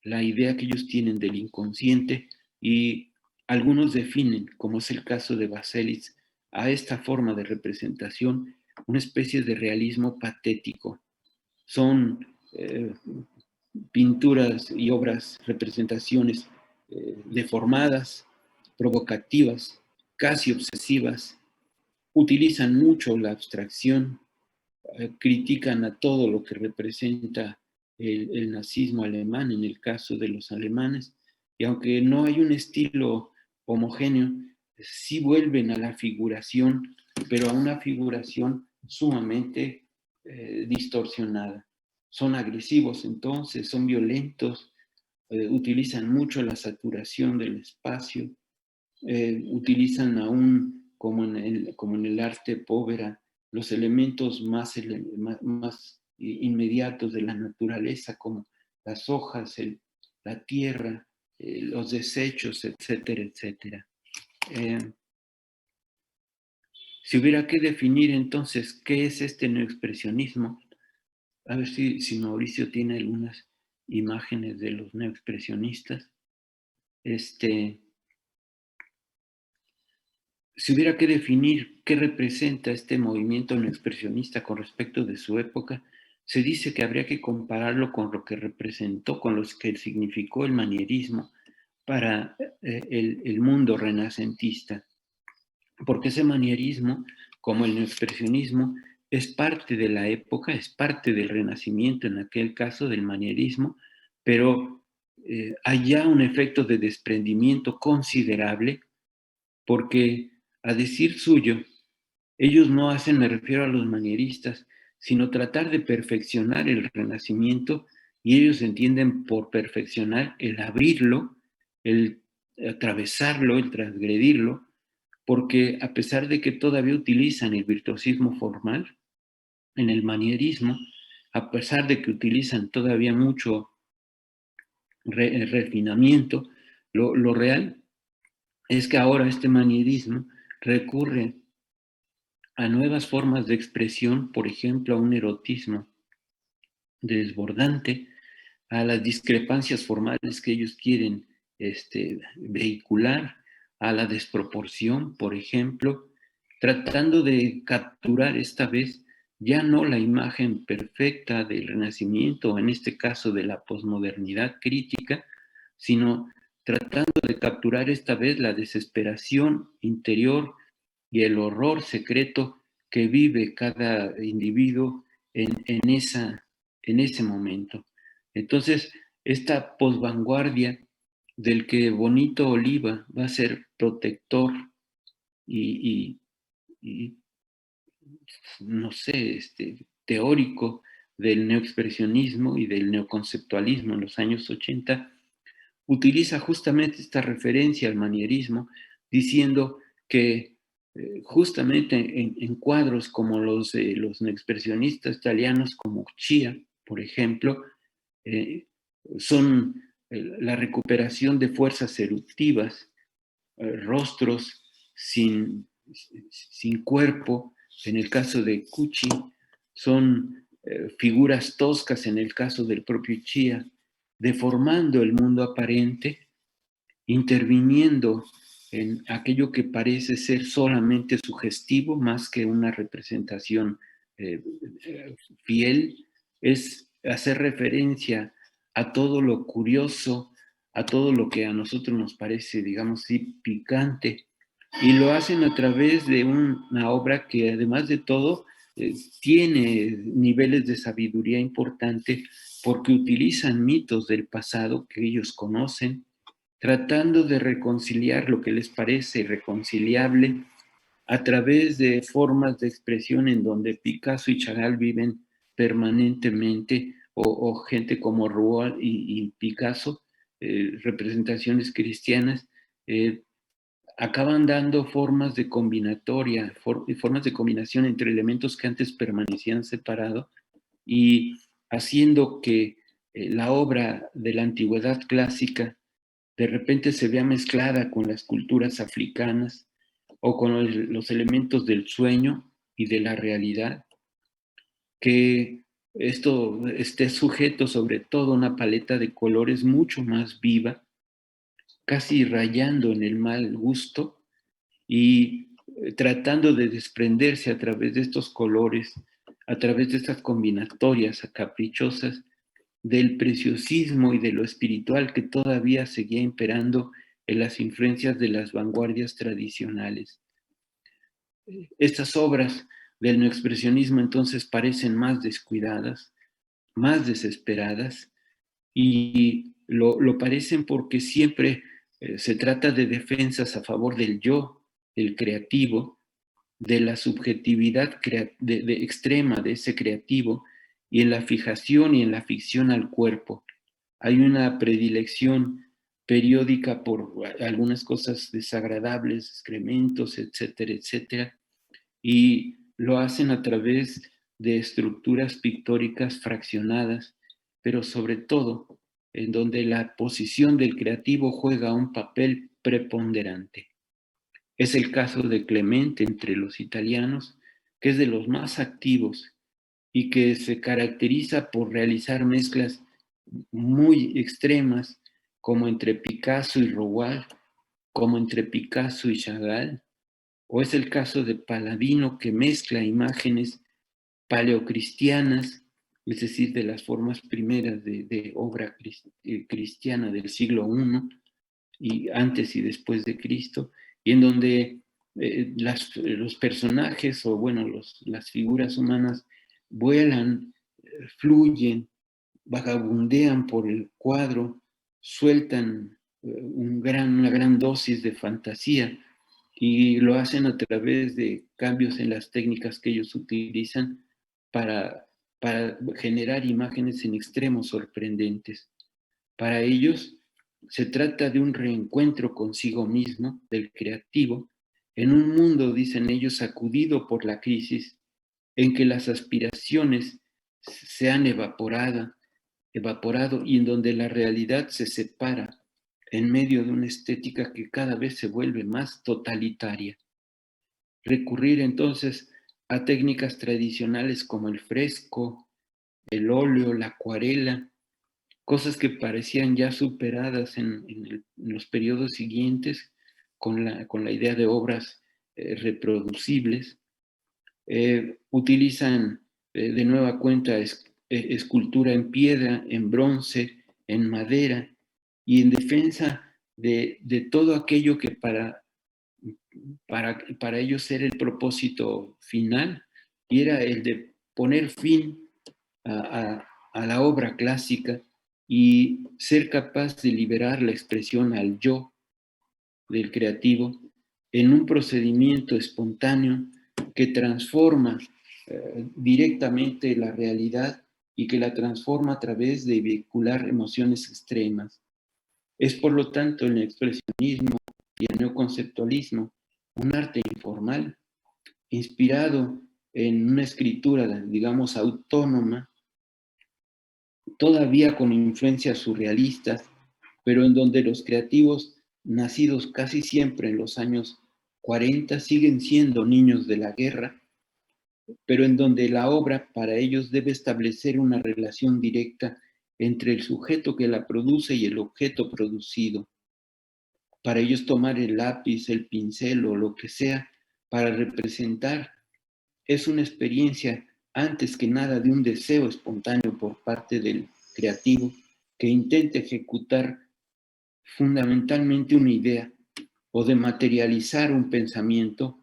la idea que ellos tienen del inconsciente, y algunos definen, como es el caso de Baselis, a esta forma de representación una especie de realismo patético. Son pinturas y obras, representaciones deformadas, provocativas, casi obsesivas, utilizan mucho la abstracción, critican a todo lo que representa el nazismo alemán, en el caso de los alemanes, y aunque no hay un estilo homogéneo, sí vuelven a la figuración, pero a una figuración sumamente distorsionada. Son agresivos entonces, son violentos, utilizan mucho la saturación del espacio, utilizan aún, como en el arte povera, los elementos más inmediatos de la naturaleza, como las hojas, la tierra, los desechos, etcétera, etcétera. Si hubiera que definir entonces qué es este neoexpresionismo, a ver si Mauricio tiene algunas imágenes de los neoexpresionistas. Si hubiera que definir qué representa este movimiento neoexpresionista con respecto de su época, se dice que habría que compararlo con lo que representó, con lo que significó el manierismo para el mundo renacentista. Porque ese manierismo, como el neoexpresionismo, es parte de la época, es parte del Renacimiento, en aquel caso del manierismo, pero hay ya un efecto de desprendimiento considerable, porque a decir suyo, ellos no hacen, me refiero a los manieristas, sino tratar de perfeccionar el Renacimiento, y ellos entienden por perfeccionar el abrirlo, el atravesarlo, el transgredirlo, porque a pesar de que todavía utilizan el virtuosismo formal en el manierismo, a pesar de que utilizan todavía mucho refinamiento, lo real es que ahora este manierismo recurre a nuevas formas de expresión, por ejemplo, a un erotismo desbordante, a las discrepancias formales que ellos quieren vehicular, a la desproporción, por ejemplo, tratando de capturar esta vez ya no la imagen perfecta del Renacimiento, o en este caso de la posmodernidad crítica, sino tratando de capturar esta vez la desesperación interior y el horror secreto que vive cada individuo en ese momento. Entonces, esta posvanguardia del que Bonito Oliva va a ser protector y, y no sé, teórico del neoexpresionismo y del neoconceptualismo en los años 80, utiliza justamente esta referencia al manierismo, diciendo que justamente en cuadros como los neoexpresionistas italianos, como Chia, por ejemplo, son la recuperación de fuerzas eruptivas, rostros sin cuerpo, en el caso de Cucci, son figuras toscas en el caso del propio Chia, deformando el mundo aparente, interviniendo en aquello que parece ser solamente sugestivo más que una representación fiel, es hacer referencia a todo lo curioso, a todo lo que a nosotros nos parece, digamos así, picante, y lo hacen a través de una obra que además de todo tiene niveles de sabiduría importante, porque utilizan mitos del pasado que ellos conocen, tratando de reconciliar lo que les parece irreconciliable a través de formas de expresión en donde Picasso y Chagall viven permanentemente, o gente como Rouault y Picasso, representaciones cristianas, acaban dando formas de combinatoria, formas de combinación entre elementos que antes permanecían separados, y haciendo que la obra de la antigüedad clásica de repente se vea mezclada con las culturas africanas, o con los elementos del sueño y de la realidad, que esto esté sujeto sobre todo a una paleta de colores mucho más viva, casi rayando en el mal gusto y tratando de desprenderse a través de estos colores, a través de estas combinatorias caprichosas, del preciosismo y de lo espiritual que todavía seguía imperando en las influencias de las vanguardias tradicionales. Estas obras del neoexpresionismo entonces parecen más descuidadas, más desesperadas, y lo parecen porque siempre se trata de defensas a favor del yo, del creativo, de la subjetividad extrema de ese creativo, y en la fijación y en la ficción al cuerpo. Hay una predilección periódica por algunas cosas desagradables, excrementos, etcétera, etcétera, y lo hacen a través de estructuras pictóricas fraccionadas, pero sobre todo en donde la posición del creativo juega un papel preponderante. Es el caso de Clemente entre los italianos, que es de los más activos y que se caracteriza por realizar mezclas muy extremas, como entre Picasso y Rouault, como entre Picasso y Chagall, o es el caso de Paladino, que mezcla imágenes paleocristianas, es decir, de las formas primeras de obra cristiana del siglo I, y antes y después de Cristo, y en donde los personajes, o bueno, las figuras humanas vuelan, fluyen, vagabundean por el cuadro, sueltan una gran dosis de fantasía, y lo hacen a través de cambios en las técnicas que ellos utilizan para, para generar imágenes en extremos sorprendentes. Para ellos se trata de un reencuentro consigo mismo, del creativo, en un mundo, dicen ellos, sacudido por la crisis, en que las aspiraciones se han evaporado, y en donde la realidad se separa en medio de una estética que cada vez se vuelve más totalitaria. Recurrir entonces a técnicas tradicionales como el fresco, el óleo, la acuarela, cosas que parecían ya superadas en los periodos siguientes con la idea de obras reproducibles. Utilizan de nueva cuenta escultura en piedra, en bronce, en madera, y en defensa de todo aquello que para ellos era el propósito final, y era el de poner fin a la obra clásica y ser capaz de liberar la expresión al yo del creativo en un procedimiento espontáneo que transforma directamente la realidad y que la transforma a través de vehicular emociones extremas. Es por lo tanto el expresionismo y el neoconceptualismo un arte informal, inspirado en una escritura, digamos, autónoma, todavía con influencias surrealistas, pero en donde los creativos, nacidos casi siempre en los años 40, siguen siendo niños de la guerra, pero en donde la obra para ellos debe establecer una relación directa entre el sujeto que la produce y el objeto producido. Para ellos tomar el lápiz, el pincel o lo que sea para representar es una experiencia antes que nada de un deseo espontáneo por parte del creativo que intenta ejecutar fundamentalmente una idea o de materializar un pensamiento